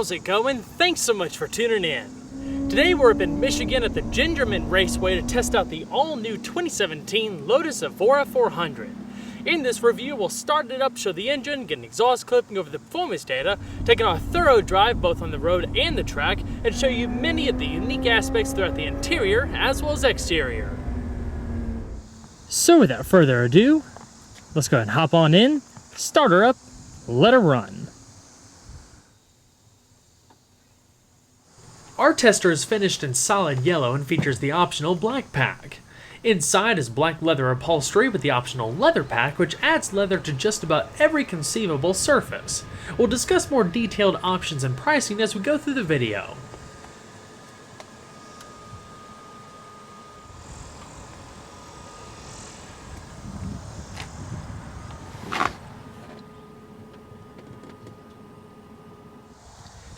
How's it going? Thanks so much for tuning in. Today we're up in Michigan at the Gingerman Raceway to test out the all-new 2017 Lotus Evora 400. In this review, we'll start it up, show the engine, get an exhaust clipping over the performance data, take it on a thorough drive both on the road and the track, and show you many of the unique aspects throughout the interior as well as exterior. So without further ado, let's go ahead and hop on in, start her up, let her run. Our tester is finished in solid yellow and features the optional black pack. Inside is black leather upholstery with the optional leather pack, which adds leather to just about every conceivable surface. We'll discuss more detailed options and pricing as we go through the video.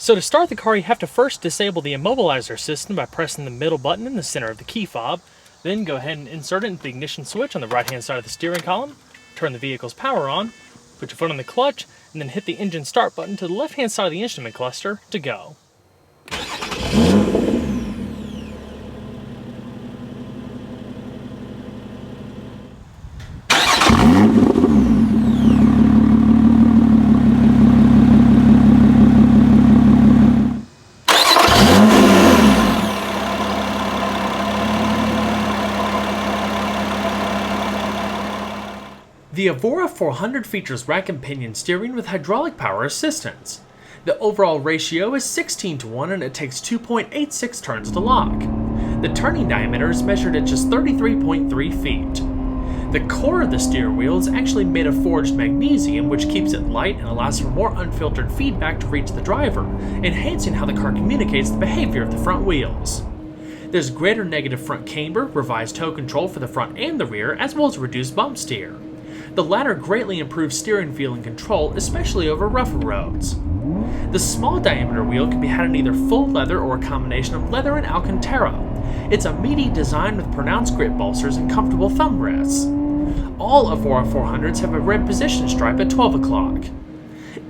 So to start the car, you have to first disable the immobilizer system by pressing the middle button in the center of the key fob. Then go ahead and insert it into the ignition switch on the right hand side of the steering column. Turn the vehicle's power on, put your foot on the clutch, and then hit the engine start button to the left hand side of the instrument cluster to go. The Evora 400 features rack and pinion steering with hydraulic power assistance. The overall ratio is 16:1 and it takes 2.86 turns to lock. The turning diameter is measured at just 33.3 feet. The core of the steering wheel is actually made of forged magnesium, which keeps it light and allows for more unfiltered feedback to reach the driver, enhancing how the car communicates the behavior of the front wheels. There's greater negative front camber, revised tow control for the front and the rear, as well as reduced bump steer. The latter greatly improves steering feel and control, especially over rougher roads. The small diameter wheel can be had in either full leather or a combination of leather and Alcantara. It's a meaty design with pronounced grip bolsters and comfortable thumb rests. All Evora 400s have a red position stripe at 12 o'clock.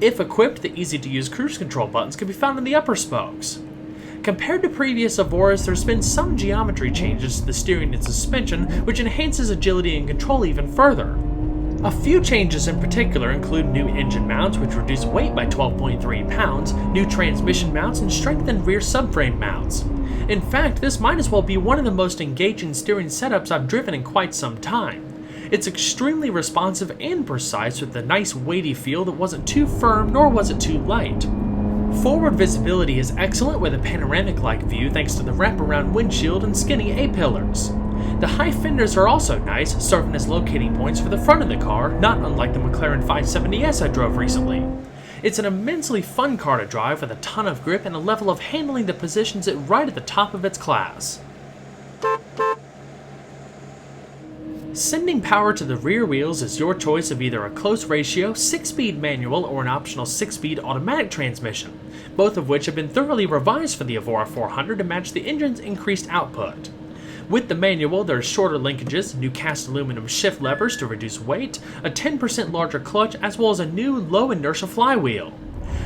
If equipped, the easy-to-use cruise control buttons can be found in the upper spokes. Compared to previous Evoras, there's been some geometry changes to the steering and suspension, which enhances agility and control even further. A few changes in particular include new engine mounts, which reduce weight by 12.3 pounds, new transmission mounts, and strengthened rear subframe mounts. In fact, this might as well be one of the most engaging steering setups I've driven in quite some time. It's extremely responsive and precise with a nice weighty feel that wasn't too firm nor was it too light. Forward visibility is excellent with a panoramic-like view thanks to the wraparound windshield and skinny A-pillars. The high fenders are also nice, serving as locating points for the front of the car, not unlike the McLaren 570S I drove recently. It's an immensely fun car to drive with a ton of grip and a level of handling that positions it right at the top of its class. Sending power to the rear wheels is your choice of either a close ratio 6-speed manual or an optional 6-speed automatic transmission, both of which have been thoroughly revised for the Evora 400 to match the engine's increased output. With the manual, there are shorter linkages, new cast aluminum shift levers to reduce weight, a 10% larger clutch, as well as a new low inertia flywheel.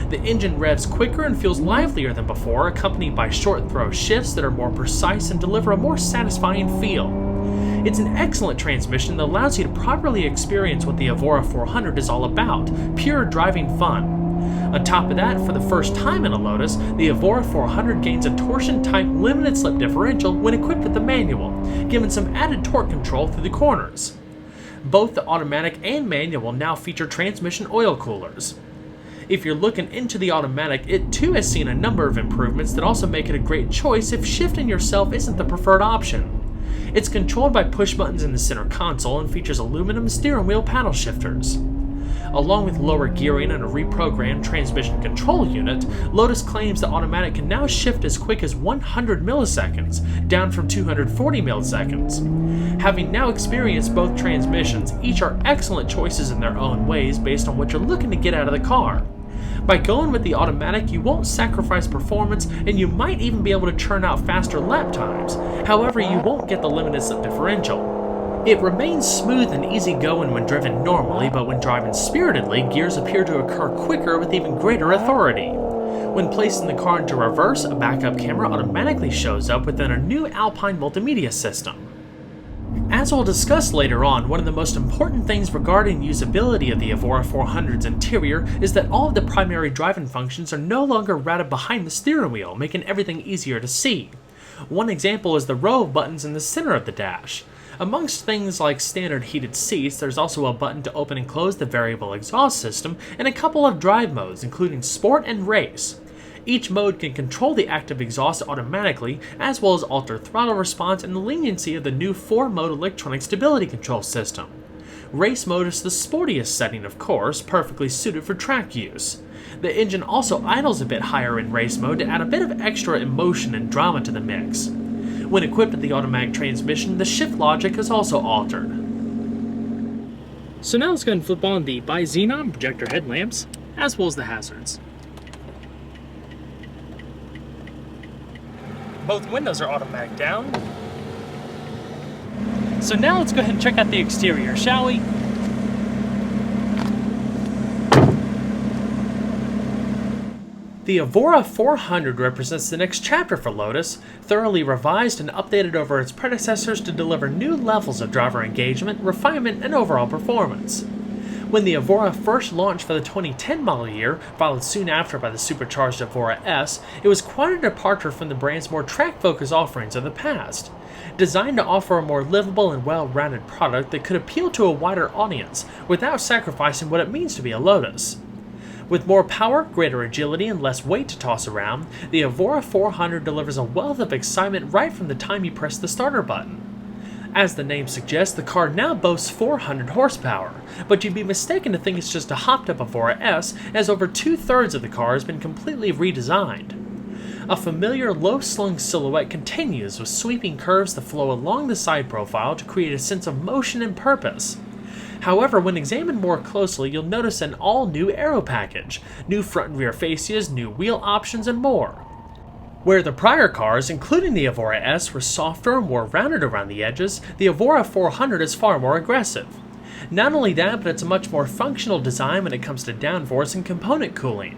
The engine revs quicker and feels livelier than before, accompanied by short throw shifts that are more precise and deliver a more satisfying feel. It's an excellent transmission that allows you to properly experience what the Evora 400 is all about, pure driving fun. On top of that, for the first time in a Lotus, the Evora 400 gains a torsion-type limited slip differential when equipped with the manual, giving some added torque control through the corners. Both the automatic and manual now feature transmission oil coolers. If you're looking into the automatic, it too has seen a number of improvements that also make it a great choice if shifting yourself isn't the preferred option. It's controlled by push buttons in the center console and features aluminum steering wheel paddle shifters. Along with lower gearing and a reprogrammed transmission control unit, Lotus claims the automatic can now shift as quick as 100 milliseconds, down from 240 milliseconds. Having now experienced both transmissions, each are excellent choices in their own ways based on what you're looking to get out of the car. By going with the automatic, you won't sacrifice performance, and you might even be able to churn out faster lap times. However, you won't get the limited slip differential. It remains smooth and easygoing when driven normally, but when driving spiritedly, gears appear to occur quicker with even greater authority. When placing the car into reverse, a backup camera automatically shows up within a new Alpine multimedia system. As we'll discuss later on, one of the most important things regarding usability of the Evora 400's interior is that all of the primary driving functions are no longer routed behind the steering wheel, making everything easier to see. One example is the row of buttons in the center of the dash. Amongst things like standard heated seats, there's also a button to open and close the variable exhaust system, and a couple of drive modes, including Sport and Race. Each mode can control the active exhaust automatically, as well as alter throttle response and the leniency of the new 4-mode electronic stability control system. Race mode is the sportiest setting, of course, perfectly suited for track use. The engine also idles a bit higher in race mode to add a bit of extra emotion and drama to the mix. When equipped with the automatic transmission, the shift logic is also altered. So now let's go ahead and flip on the bi-xenon projector headlamps, as well as the hazards. Both windows are automatic down. So now let's go ahead and check out the exterior, shall we? The Evora 400 represents the next chapter for Lotus, thoroughly revised and updated over its predecessors to deliver new levels of driver engagement, refinement, and overall performance. When the Evora first launched for the 2010 model year, followed soon after by the supercharged Evora S, it was quite a departure from the brand's more track-focused offerings of the past. Designed to offer a more livable and well-rounded product that could appeal to a wider audience without sacrificing what it means to be a Lotus. With more power, greater agility, and less weight to toss around, the Evora 400 delivers a wealth of excitement right from the time you press the starter button. As the name suggests, the car now boasts 400 horsepower, but you'd be mistaken to think it's just a hopped-up Evora S, as over 2/3 of the car has been completely redesigned. A familiar low-slung silhouette continues with sweeping curves that flow along the side profile to create a sense of motion and purpose. However, when examined more closely, you'll notice an all-new aero package, new front and rear fascias, new wheel options, and more. Where the prior cars, including the Evora S, were softer and more rounded around the edges, the Evora 400 is far more aggressive. Not only that, but it's a much more functional design when it comes to downforce and component cooling.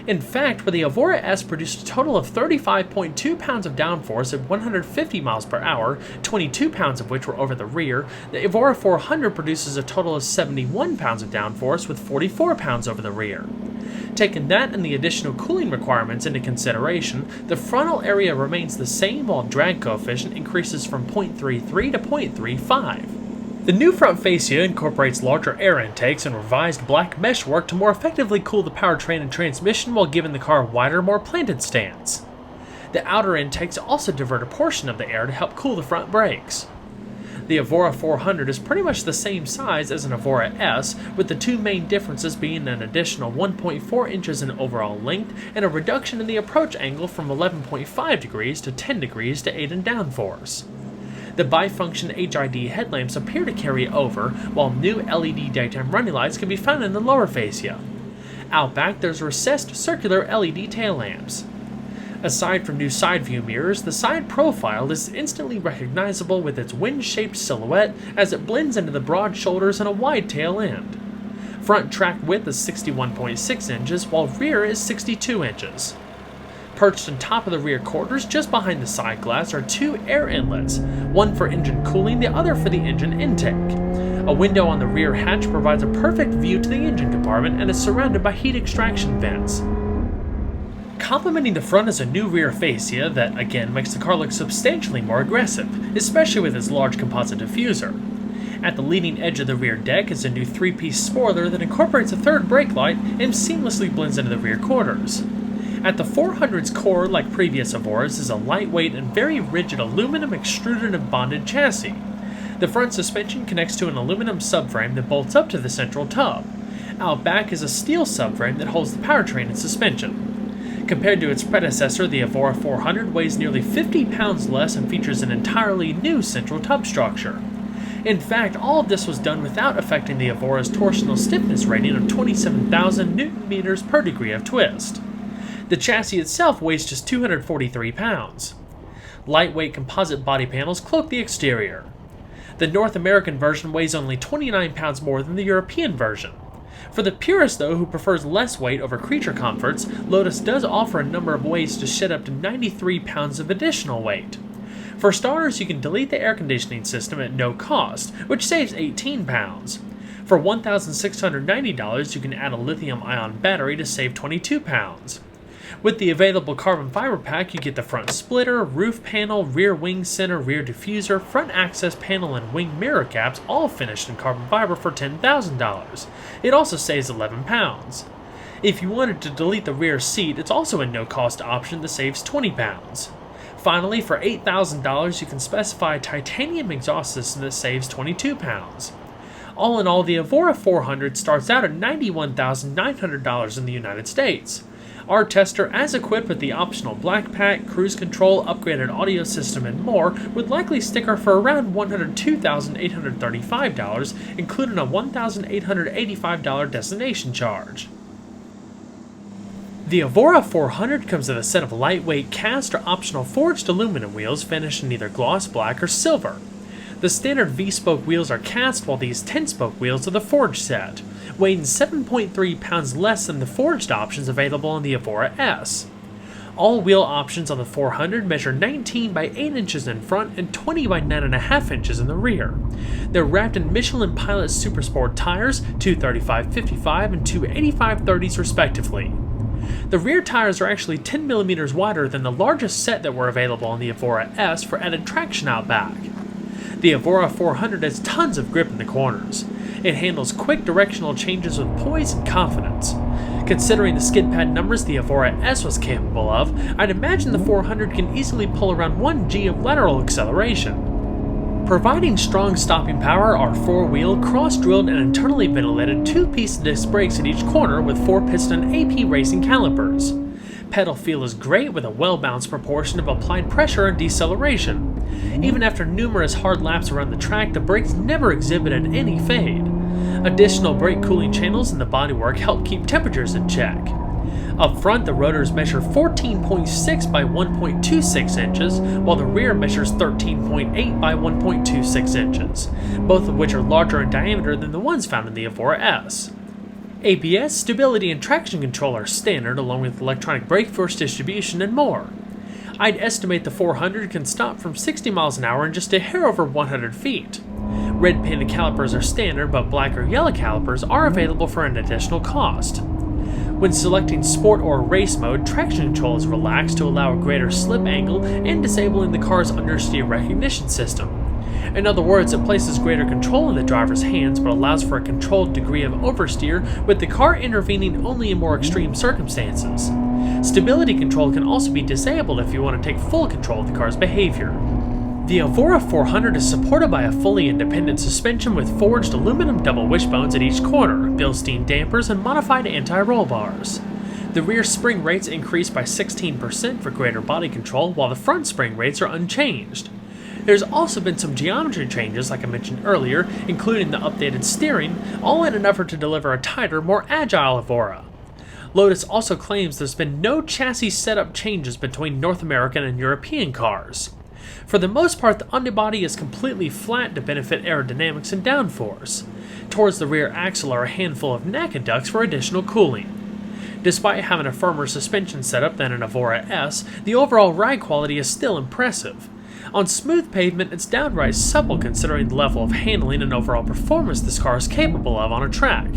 In fact, where the Evora S produced a total of 35.2 pounds of downforce at 150 miles per hour, 22 pounds of which were over the rear, the Evora 400 produces a total of 71 pounds of downforce with 44 pounds over the rear. Taking that and the additional cooling requirements into consideration, the frontal area remains the same while drag coefficient increases from 0.33 to 0.35. The new front fascia incorporates larger air intakes and revised black meshwork to more effectively cool the powertrain and transmission while giving the car a wider, more planted stance. The outer intakes also divert a portion of the air to help cool the front brakes. The Evora 400 is pretty much the same size as an Evora S, with the two main differences being an additional 1.4 inches in overall length and a reduction in the approach angle from 11.5 degrees to 10 degrees to aid in downforce. The bifunction HID headlamps appear to carry over, while new LED daytime running lights can be found in the lower fascia. Out back, there's recessed circular LED tail lamps. Aside from new side view mirrors, the side profile is instantly recognizable with its wind-shaped silhouette as it blends into the broad shoulders and a wide tail end. Front track width is 61.6 inches, while rear is 62 inches. Perched on top of the rear quarters, just behind the side glass, are two air inlets, one for engine cooling, the other for the engine intake. A window on the rear hatch provides a perfect view to the engine compartment and is surrounded by heat extraction vents. Complementing the front is a new rear fascia that, again, makes the car look substantially more aggressive, especially with its large composite diffuser. At the leading edge of the rear deck is a new 3-piece spoiler that incorporates a third brake light and seamlessly blends into the rear quarters. At the 400's core, like previous Evoras, is a lightweight and very rigid aluminum extruded and bonded chassis. The front suspension connects to an aluminum subframe that bolts up to the central tub. Out back is a steel subframe that holds the powertrain and suspension. Compared to its predecessor, the Evora 400 weighs nearly 50 pounds less and features an entirely new central tub structure. In fact, all of this was done without affecting the Evora's torsional stiffness rating of 27,000 Nm per degree of twist. The chassis itself weighs just 243 pounds. Lightweight composite body panels cloak the exterior. The North American version weighs only 29 pounds more than the European version. For the purist, though, who prefers less weight over creature comforts, Lotus does offer a number of ways to shed up to 93 pounds of additional weight. For starters, you can delete the air conditioning system at no cost, which saves 18 pounds. For $1,690, you can add a lithium-ion battery to save 22 pounds. With the available carbon fiber pack, you get the front splitter, roof panel, rear wing center, rear diffuser, front access panel, and wing mirror caps all finished in carbon fiber for $10,000. It also saves 11 pounds. If you wanted to delete the rear seat, it's also a no-cost option that saves 20 pounds. Finally, for $8,000, you can specify a titanium exhaust system that saves 22 pounds. All in all, the Evora 400 starts out at $91,900 in the United States. Our tester, as equipped with the optional black pack, cruise control, upgraded audio system, and more, would likely stick her for around $102,835, including a $1,885 destination charge. The Evora 400 comes with a set of lightweight cast or optional forged aluminum wheels finished in either gloss black or silver. The standard V-spoke wheels are cast, while these 10-spoke wheels are the forged set, weighing 7.3 pounds less than the forged options available in the Evora S. All wheel options on the 400 measure 19 by 8 inches in front and 20 by 9.5 inches in the rear. They're wrapped in Michelin Pilot Supersport tires, 235/55 and 285/30s respectively. The rear tires are actually 10 mm wider than the largest set that were available on the Evora S for added traction out back. The Evora 400 has tons of grip in the corners. It handles quick directional changes with poise and confidence. Considering the skid pad numbers the Evora S was capable of, I'd imagine the 400 can easily pull around 1 G of lateral acceleration. Providing strong stopping power are 4-wheel, cross-drilled and internally ventilated 2-piece disc brakes at each corner with 4-piston AP racing calipers. Pedal feel is great with a well-balanced proportion of applied pressure and deceleration. Even after numerous hard laps around the track, the brakes never exhibited any fade. Additional brake cooling channels in the bodywork help keep temperatures in check. Up front, the rotors measure 14.6 by 1.26 inches, while the rear measures 13.8 by 1.26 inches, both of which are larger in diameter than the ones found in the Evora S. ABS, stability, and traction control are standard, along with electronic brake force distribution and more. I'd estimate the 400 can stop from 60 miles an hour in just a hair over 100 feet. Red painted calipers are standard, but black or yellow calipers are available for an additional cost. When selecting sport or race mode, traction control is relaxed to allow a greater slip angle and disabling the car's understeer recognition system. In other words, it places greater control in the driver's hands but allows for a controlled degree of oversteer, with the car intervening only in more extreme circumstances. Stability control can also be disabled if you want to take full control of the car's behavior. The Evora 400 is supported by a fully independent suspension with forged aluminum double wishbones at each corner, Bilstein dampers, and modified anti-roll bars. The rear spring rates increased by 16% for greater body control, while the front spring rates are unchanged. There's also been some geometry changes, like I mentioned earlier, including the updated steering, all in an effort to deliver a tighter, more agile Evora. Lotus also claims there's been no chassis setup changes between North American and European cars. For the most part, the underbody is completely flat to benefit aerodynamics and downforce. Towards the rear axle are a handful of NACA ducts for additional cooling. Despite having a firmer suspension setup than an Evora S, the overall ride quality is still impressive. On smooth pavement, it's downright supple considering the level of handling and overall performance this car is capable of on a track.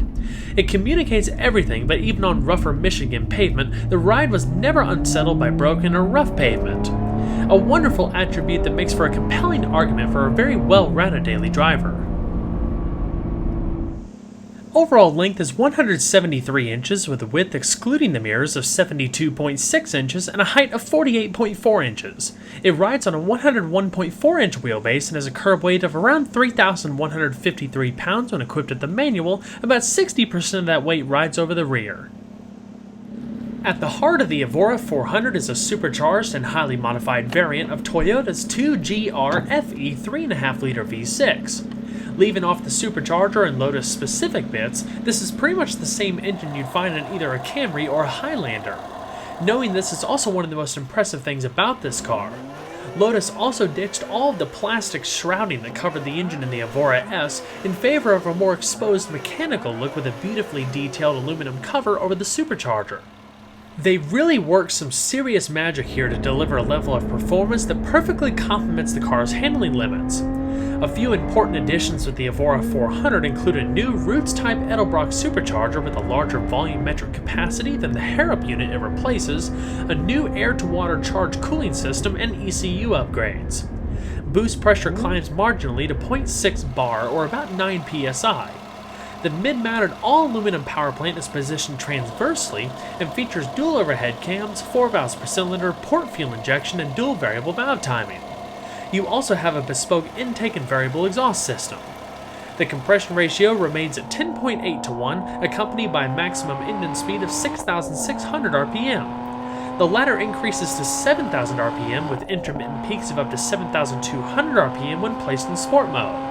It communicates everything, but even on rougher Michigan pavement, the ride was never unsettled by broken or rough pavement. A wonderful attribute that makes for a compelling argument for a very well-rounded daily driver. overall length is 173 inches with a width excluding the mirrors of 72.6 inches and a height of 48.4 inches. It rides on a 101.4 inch wheelbase and has a curb weight of around 3,153 pounds when equipped with the manual. About 60% of that weight rides over the rear. At the heart of the Evora 400 is a supercharged and highly modified variant of Toyota's 2GR FE 3.5-liter V6. Leaving off the supercharger and Lotus specific bits, this is pretty much the same engine you'd find in either a Camry or a Highlander. Knowing this is also one of the most impressive things about this car. Lotus also ditched all of the plastic shrouding that covered the engine in the Evora S in favor of a more exposed mechanical look with a beautifully detailed aluminum cover over the supercharger. They really worked some serious magic here to deliver a level of performance that perfectly complements the car's handling limits. A few important additions with the Evora 400 include a new Roots-type Edelbrock supercharger with a larger volumetric capacity than the Harrop unit it replaces, a new air-to-water charge cooling system, and ECU upgrades. Boost pressure climbs marginally to 0.6 bar or about 9 psi. The mid-mounted all-aluminum power plant is positioned transversely and features dual overhead cams, 4 valves per cylinder, port fuel injection, and dual variable valve timing. You also have a bespoke intake and variable exhaust system. The compression ratio remains at 10.8 to 1, accompanied by a maximum engine speed of 6,600 RPM. The latter increases to 7,000 RPM with intermittent peaks of up to 7,200 RPM when placed in sport mode.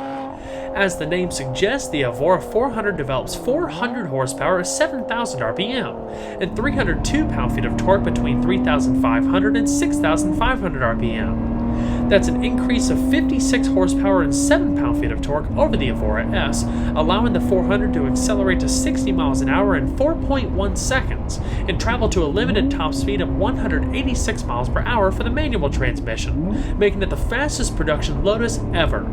As the name suggests, the Evora 400 develops 400 horsepower at 7,000 RPM and 302 pound-feet of torque between 3,500 and 6,500 RPM. That's an increase of 56 horsepower and 7 pound-feet of torque over the Evora S, allowing the 400 to accelerate to 60 miles an hour in 4.1 seconds and travel to a limited top speed of 186 miles per hour for the manual transmission, making it the fastest production Lotus ever.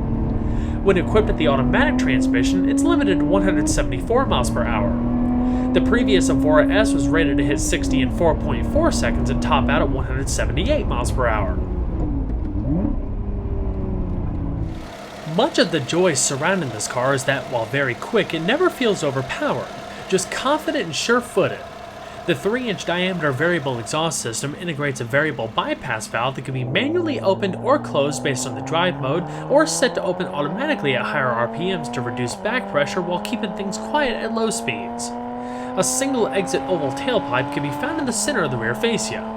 When equipped with the automatic transmission, it's limited to 174 miles per hour. The previous Evora S was rated to hit 60 in 4.4 seconds and top out at 178 miles per hour. Much of the joy surrounding this car is that, while very quick, it never feels overpowered, just confident and sure-footed. The 3-inch diameter variable exhaust system integrates a variable bypass valve that can be manually opened or closed based on the drive mode, or set to open automatically at higher RPMs to reduce back pressure while keeping things quiet at low speeds. A single exit oval tailpipe can be found in the center of the rear fascia.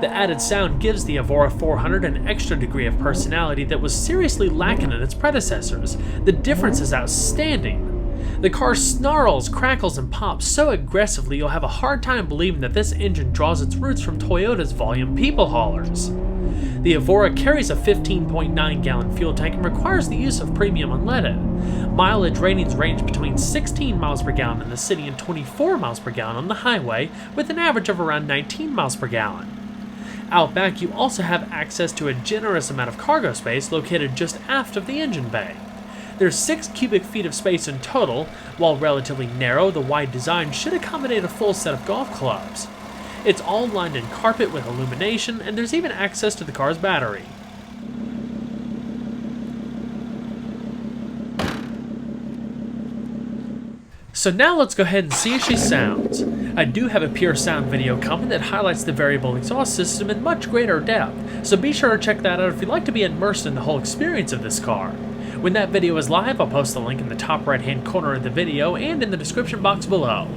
The added sound gives the Evora 400 an extra degree of personality that was seriously lacking in its predecessors. The difference is outstanding. The car snarls, crackles, and pops so aggressively you'll have a hard time believing that this engine draws its roots from Toyota's volume people haulers. The Evora carries a 15.9-gallon fuel tank and requires the use of premium unleaded. Mileage ratings range between 16 miles per gallon in the city and 24 miles per gallon on the highway, with an average of around 19 miles per gallon. Out back, you also have access to a generous amount of cargo space located just aft of the engine bay. There's 6 cubic feet of space in total. While relatively narrow, the wide design should accommodate a full set of golf clubs. It's all lined in carpet with illumination, and there's even access to the car's battery. So now let's go ahead and see if she sounds. I do have a pure sound video coming that highlights the variable exhaust system in much greater depth, so be sure to check that out if you'd like to be immersed in the whole experience of this car. When that video is live, I'll post the link in the top right hand corner of the video and in the description box below.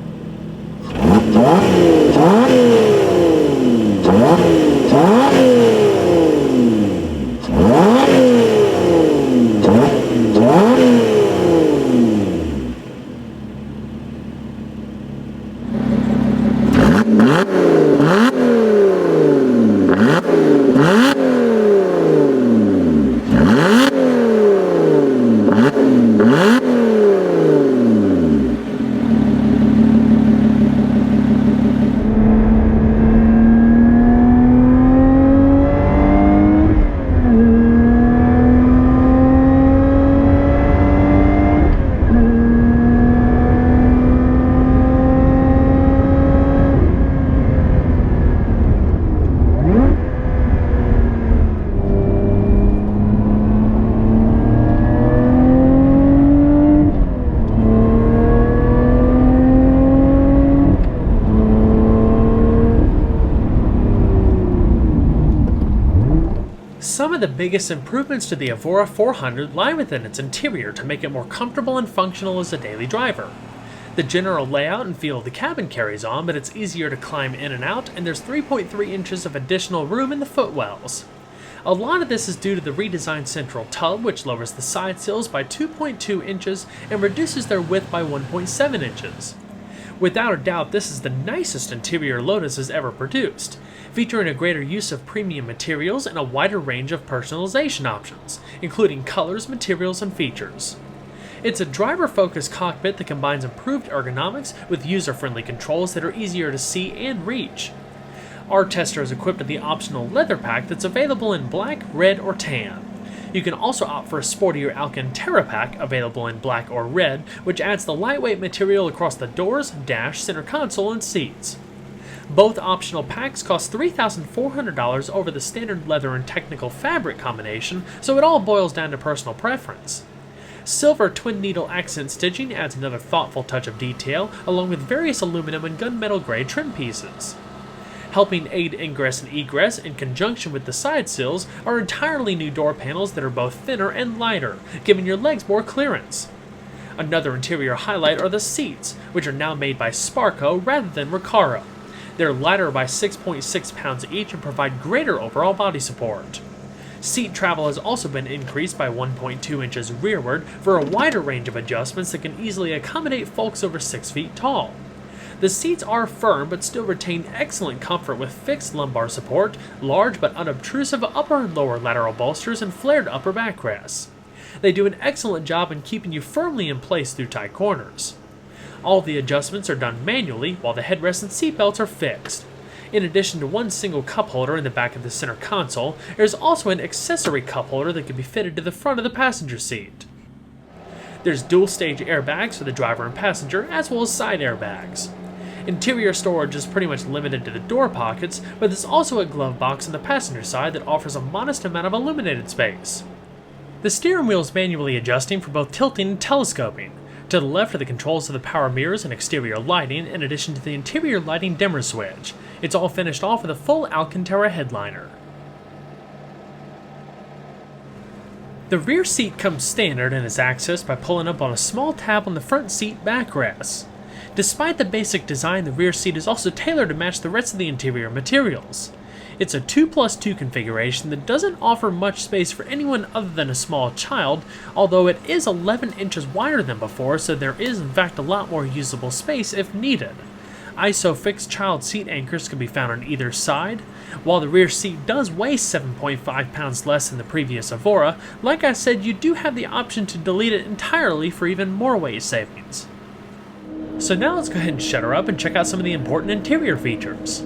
of the biggest improvements to the Evora 400 lie within its interior to make it more comfortable and functional as a daily driver. The general layout and feel of the cabin carries on, but it's easier to climb in and out, and there's 3.3 inches of additional room in the footwells. A lot of this is due to the redesigned central tub, which lowers the side sills by 2.2 inches and reduces their width by 1.7 inches. Without a doubt, this is the nicest interior Lotus has ever produced, featuring a greater use of premium materials and a wider range of personalization options, including colors, materials, and features. It's a driver-focused cockpit that combines improved ergonomics with user-friendly controls that are easier to see and reach. Our tester is equipped with the optional leather pack that's available in black, red, or tan. You can also opt for a sportier Alcantara pack available in black or red, which adds the lightweight material across the doors, dash, center console, and seats. Both optional packs cost $3,400 over the standard leather and technical fabric combination, so it all boils down to personal preference. Silver twin needle accent stitching adds another thoughtful touch of detail, along with various aluminum and gunmetal gray trim pieces. Helping aid ingress and egress in conjunction with the side sills are entirely new door panels that are both thinner and lighter, giving your legs more clearance. Another interior highlight are the seats, which are now made by Sparco rather than Recaro. They're lighter by 6.6 pounds each and provide greater overall body support. Seat travel has also been increased by 1.2 inches rearward for a wider range of adjustments that can easily accommodate folks over 6 feet tall. The seats are firm but still retain excellent comfort with fixed lumbar support, large but unobtrusive upper and lower lateral bolsters, and flared upper backrests. They do an excellent job in keeping you firmly in place through tight corners. All the adjustments are done manually, while the headrests and seatbelts are fixed. In addition to one single cup holder in the back of the center console, there's also an accessory cup holder that can be fitted to the front of the passenger seat. There's dual-stage airbags for the driver and passenger, as well as side airbags. Interior storage is pretty much limited to the door pockets, but there's also a glove box on the passenger side that offers a modest amount of illuminated space. The steering wheel is manually adjusting for both tilting and telescoping. To the left are the controls of the power mirrors and exterior lighting, in addition to the interior lighting dimmer switch. It's all finished off with a full Alcantara headliner. The rear seat comes standard and is accessed by pulling up on a small tab on the front seat backrest. Despite the basic design, the rear seat is also tailored to match the rest of the interior materials. It's a 2+2 configuration that doesn't offer much space for anyone other than a small child, although it is 11 inches wider than before, so there is in fact a lot more usable space if needed. ISOFIX child seat anchors can be found on either side. While the rear seat does weigh 7.5 pounds less than the previous Evora, like I said, you do have the option to delete it entirely for even more weight savings. So now let's go ahead and shut her up and check out some of the important interior features.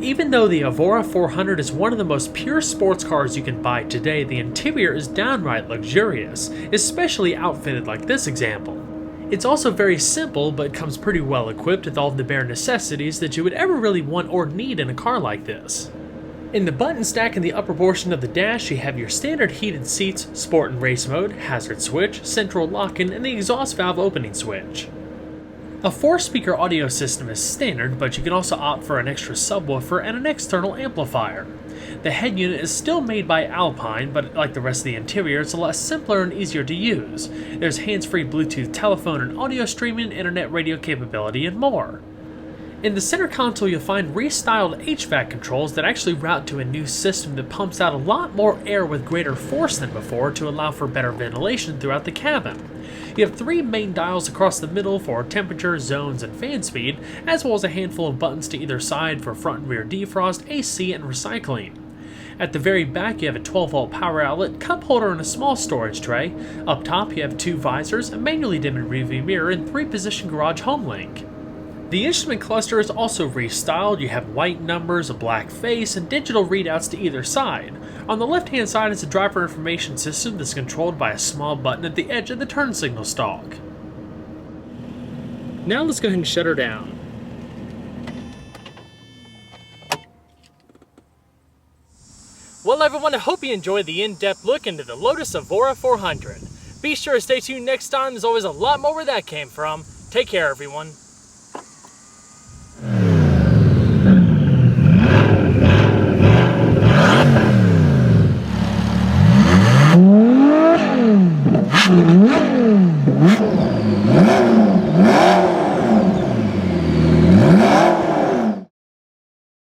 Even though the Evora 400 is one of the most pure sports cars you can buy today, the interior is downright luxurious, especially outfitted like this example. It's also very simple, but comes pretty well equipped with all of the bare necessities that you would ever really want or need in a car like this. In the button stack in the upper portion of the dash, you have your standard heated seats, sport and race mode, hazard switch, central lock-in, and the exhaust valve opening switch. A 4-speaker audio system is standard, but you can also opt for an extra subwoofer and an external amplifier. The head unit is still made by Alpine, but like the rest of the interior, it's a lot simpler and easier to use. There's hands-free Bluetooth telephone and audio streaming, internet radio capability, and more. In the center console, you'll find restyled HVAC controls that actually route to a new system that pumps out a lot more air with greater force than before to allow for better ventilation throughout the cabin. You have 3 main dials across the middle for temperature, zones, and fan speed, as well as a handful of buttons to either side for front and rear defrost, AC, and recycling. At the very back, you have a 12-volt power outlet, cup holder, and a small storage tray. Up top, you have 2 visors, a manually dimming rearview mirror, and 3-position garage home link. The instrument cluster is also restyled. You have white numbers, a black face, and digital readouts to either side. On the left-hand side is a driver information system that's controlled by a small button at the edge of the turn signal stalk. Now let's go ahead and shut her down. Well everyone, I hope you enjoyed the in-depth look into the Lotus Evora 400. Be sure to stay tuned next time, there's always a lot more where that came from. Take care everyone.